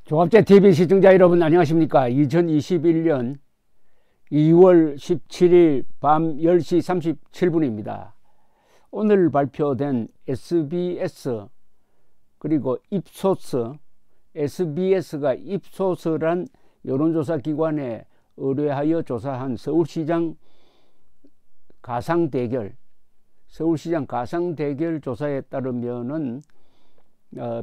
종합제TV 시청자 여러분 안녕하십니까. 2021년 2월 17일 밤 10시 37분입니다. 오늘 발표된 SBS 그리고 입소스, SBS가 입소스란 여론조사 기관에 의뢰하여 조사한 서울시장 가상대결 조사에 따르면은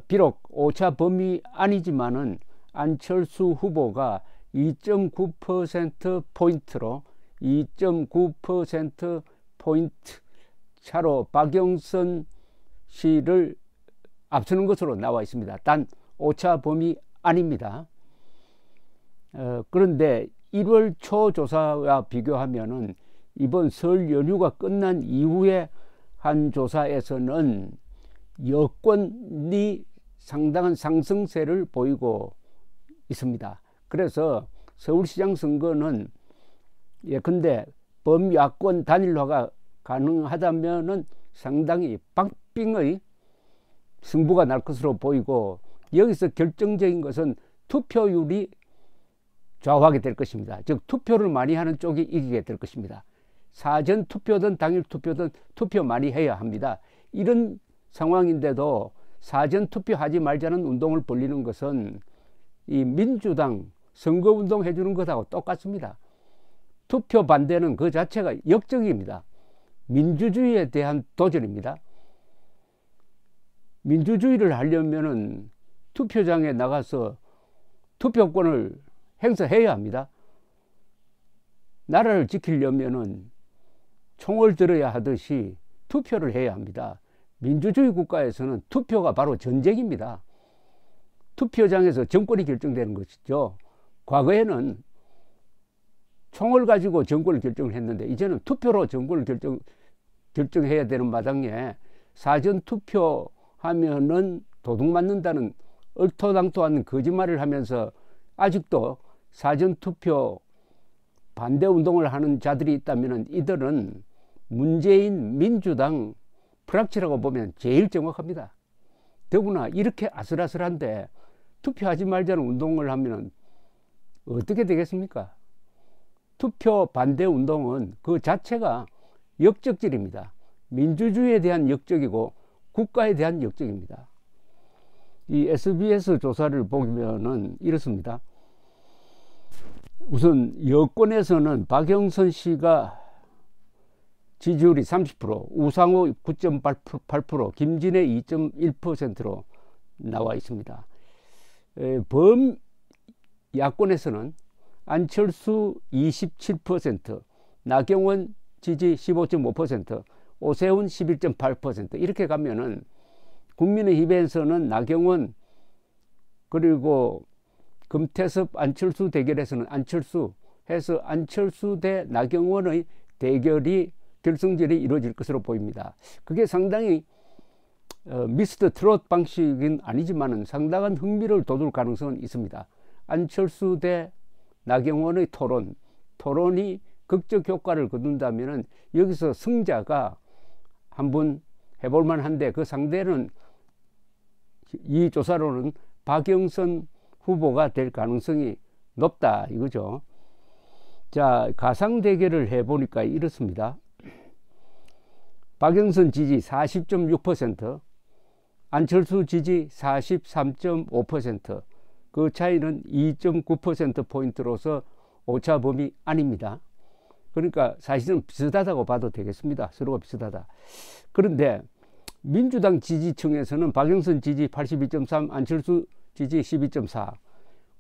비록 오차 범위 아니지만은 안철수 후보가 2.9%포인트로 2.9%포인트 차로 박영선 씨를 앞서는 것으로 나와 있습니다. 단 오차 범위 아닙니다. 그런데 1월 초 조사와 비교하면은 이번 설 연휴가 끝난 이후에 한 조사에서는 여권이 상당한 상승세를 보이고 있습니다. 그래서 서울시장 선거는 예컨대 범야권 단일화가 가능하다면은 상당히 박빙의 승부가 날 것으로 보이고, 여기서 결정적인 것은 투표율이 좌우하게 될 것입니다. 즉 투표를 많이 하는 쪽이 이기게 될 것입니다. 사전 투표든 당일 투표든 투표 많이 해야 합니다. 이런 상황인데도 사전 투표하지 말자는 운동을 벌리는 것은 이 민주당 선거운동 해주는 것하고 똑같습니다. 투표 반대는 그 자체가 역적입니다. 민주주의에 대한 도전입니다. 민주주의를 하려면은 투표장에 나가서 투표권을 행사해야 합니다. 나라를 지키려면은 총을 들어야 하듯이 투표를 해야 합니다. 민주주의 국가에서는 투표가 바로 전쟁입니다. 투표장에서 정권이 결정되는 것이죠. 과거에는 총을 가지고 정권을 결정을 했는데 이제는 투표로 정권을 결정해야 되는 마당에 사전 투표하면은 도둑 맞는다는 얼토당토 않는 거짓말을 하면서 아직도 사전 투표 반대 운동을 하는 자들이 있다면 이들은 문재인 민주당 프락치라고 보면 제일 정확합니다. 더구나 이렇게 아슬아슬한데 투표하지 말자는 운동을 하면 어떻게 되겠습니까? 투표 반대 운동은 그 자체가 역적질입니다. 민주주의에 대한 역적이고 국가에 대한 역적입니다. 이 SBS 조사를 보면은 이렇습니다. 우선 여권에서는 박영선 씨가 지지율이 30%, 우상호 9.8%, 김진애 2.1%로 나와 있습니다. 범야권에서는 안철수 27%, 나경원 지지 15.5%, 오세훈 11.8% 이렇게 가면은 국민의힘에서는 나경원 그리고 금태섭 안철수 대결에서는 안철수 해서 안철수 대 나경원의 대결이 결승전이 이루어질 것으로 보입니다. 그게 상당히 미스터 트롯 방식은 아니지만은 상당한 흥미를 돋울 가능성은 있습니다. 안철수 대 나경원의 토론이 극적 효과를 거둔다면은 여기서 승자가 한번 해볼 만한데 그 상대는 이 조사로는 박영선 후보가 될 가능성이 높다 이거죠. 자, 가상 대결을 해보니까 이렇습니다. 박영선 지지 40.6%, 안철수 지지 43.5%, 그 차이는 2.9%포인트로서 오차 범위 아닙니다. 그러니까 사실은 비슷하다고 봐도 되겠습니다. 서로가 비슷하다. 그런데 민주당 지지층에서는 박영선 지지 82.3, 안철수 지지 12.4,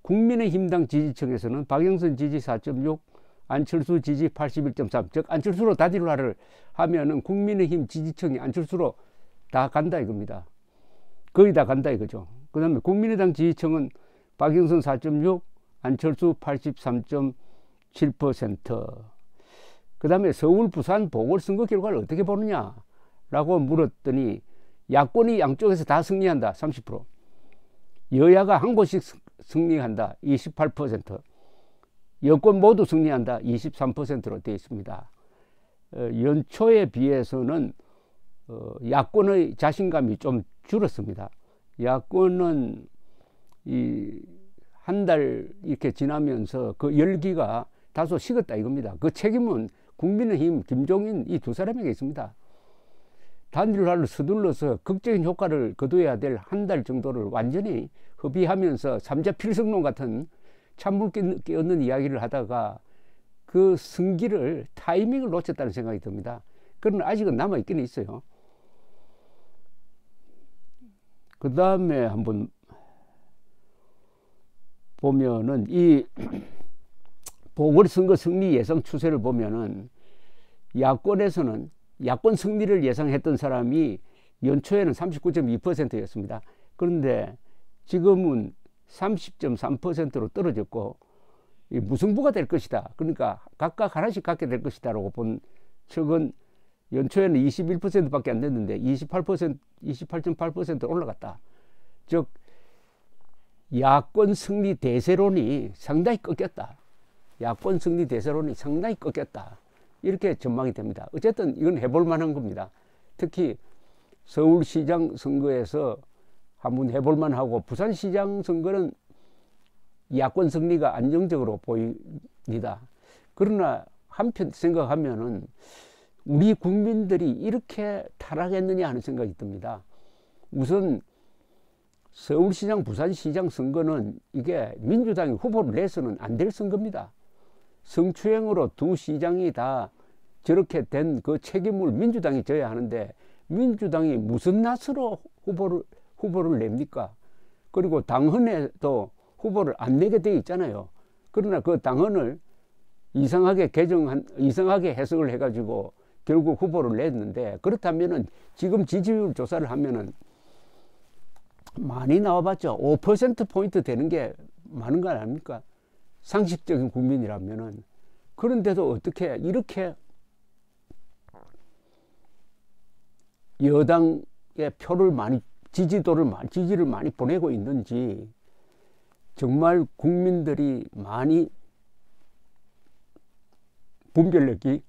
국민의힘당 지지층에서는 박영선 지지 4.6, 안철수 지지 81.3, 즉 안철수로 단일화를 하면은 국민의힘 지지층이 안철수로 다 간다 이겁니다. 거의 다 간다 이거죠. 그 다음에 국민의당 지지층은 박영선 4.6, 안철수 83.7%. 그 다음에 서울, 부산 보궐선거 결과를 어떻게 보느냐라고 물었더니 야권이 양쪽에서 다 승리한다 30%, 여야가 한 곳씩 승리한다 28%, 여권 모두 승리한다 23%로 되어 있습니다. 연초에 비해서는 야권의 자신감이 좀 줄었습니다. 야권은 한 달 이렇게 지나면서 그 열기가 다소 식었다 이겁니다. 그 책임은 국민의힘 김종인 이 두 사람에게 있습니다. 단일화를 서둘러서 극적인 효과를 거둬야 될 한 달 정도를 완전히 허비하면서 삼자 필승론 같은 찬물 끼얹는 이야기를 하다가 그 승기를 타이밍을 놓쳤다는 생각이 듭니다. 그러나 아직은 남아있긴 있어요. 그 다음에 한번 보면은 이 보궐선거 승리 예상 추세를 보면은 야권에서는 야권 승리를 예상했던 사람이 연초에는 39.2%였습니다. 그런데 지금은 30.3%로 떨어졌고 무승부가 될 것이다. 그러니까 각각 하나씩 갖게 될 것이다 라고 본 측은 연초에는 21%밖에 안 됐는데 28.8% 올라갔다. 즉 야권 승리 대세론이 상당히 꺾였다. 야권 승리 대세론이 상당히 꺾였다. 이렇게 전망이 됩니다. 어쨌든 이건 해볼 만한 겁니다. 특히 서울시장 선거에서 한번 해볼 만하고 부산시장 선거는 야권 승리가 안정적으로 보입니다. 그러나 한편 생각하면은 우리 국민들이 이렇게 타락했느냐 하는 생각이 듭니다. 우선 서울시장, 부산시장 선거는 이게 민주당이 후보를 내서는 안 될 선거입니다. 성추행으로 두 시장이 다 저렇게 된 그 책임을 민주당이 져야 하는데 민주당이 무슨 낯으로 후보를 냅니까? 그리고 당헌에도 후보를 안 내게 돼 있잖아요. 그러나 그 당헌을 이상하게 해석을 해가지고 결국 후보를 냈는데, 그렇다면은 지금 지지율 조사를 하면은 많이 나와봤죠. 5%포인트 되는 게 많은 거 아닙니까? 상식적인 국민이라면은. 그런데도 어떻게 이렇게 여당의 표를 많이, 지지를 많이 보내고 있는지, 정말 국민들이 많이 분별력이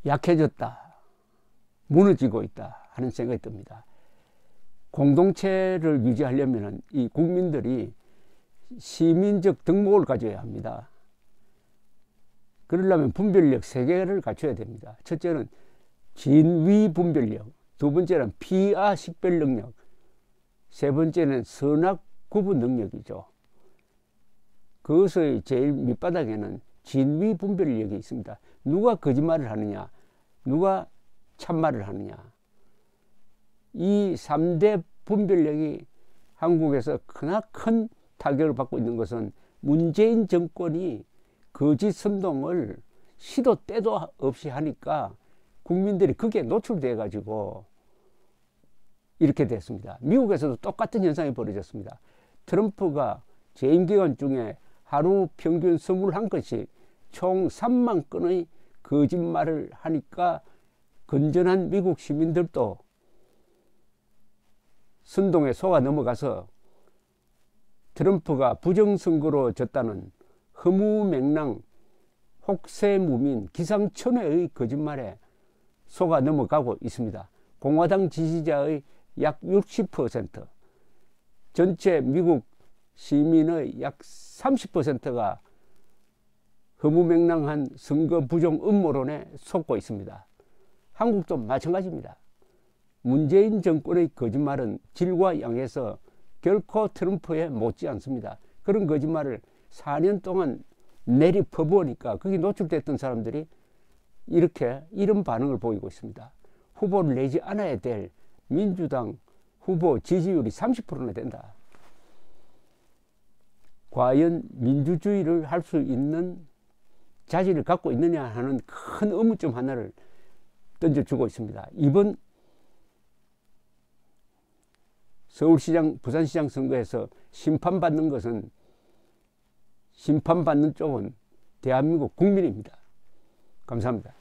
약해졌다, 무너지고 있다 하는 생각이 듭니다. 공동체를 유지하려면 이 국민들이 시민적 덕목을 가져야 합니다. 그러려면 분별력 3개를 갖춰야 됩니다. 첫째는 진위 분별력, 두 번째는 피아 식별 능력, 세 번째는 선악 구분 능력이죠. 그것의 제일 밑바닥에는 진위 분별력이 있습니다. 누가 거짓말을 하느냐, 누가 참말을 하느냐. 이 3대 분별력이 한국에서 크나큰 타격을 받고 있는 것은 문재인 정권이 거짓 선동을 시도 때도 없이 하니까 국민들이 그게 노출돼 가지고 이렇게 됐습니다. 미국에서도 똑같은 현상이 벌어졌습니다. 트럼프가 재임 기간 중에 하루 평균 21건씩 총 3만 건의 거짓말을 하니까 건전한 미국 시민들도 선동에 속아 넘어가서 트럼프가 부정선거로 졌다는 허무맹랑, 혹세무민, 기상천외의 거짓말에 속아 넘어가고 있습니다. 공화당 지지자의 약 60%, 전체 미국 시민의 약 30%가 허무맹랑한 선거 부정 음모론에 속고 있습니다. 한국도 마찬가지입니다. 문재인 정권의 거짓말은 질과 양에서 결코 트럼프에 못지 않습니다. 그런 거짓말을 4년 동안 내리 퍼부으니까 거기 노출됐던 사람들이 이런 반응을 보이고 있습니다. 후보를 내지 않아야 될 민주당 후보 지지율이 30%나 된다. 과연 민주주의를 할 수 있는 자질을 갖고 있느냐 하는 큰 의문점 하나를 던져주고 있습니다. 이번 서울시장, 부산시장 선거에서 심판받는 쪽은 대한민국 국민입니다. 감사합니다.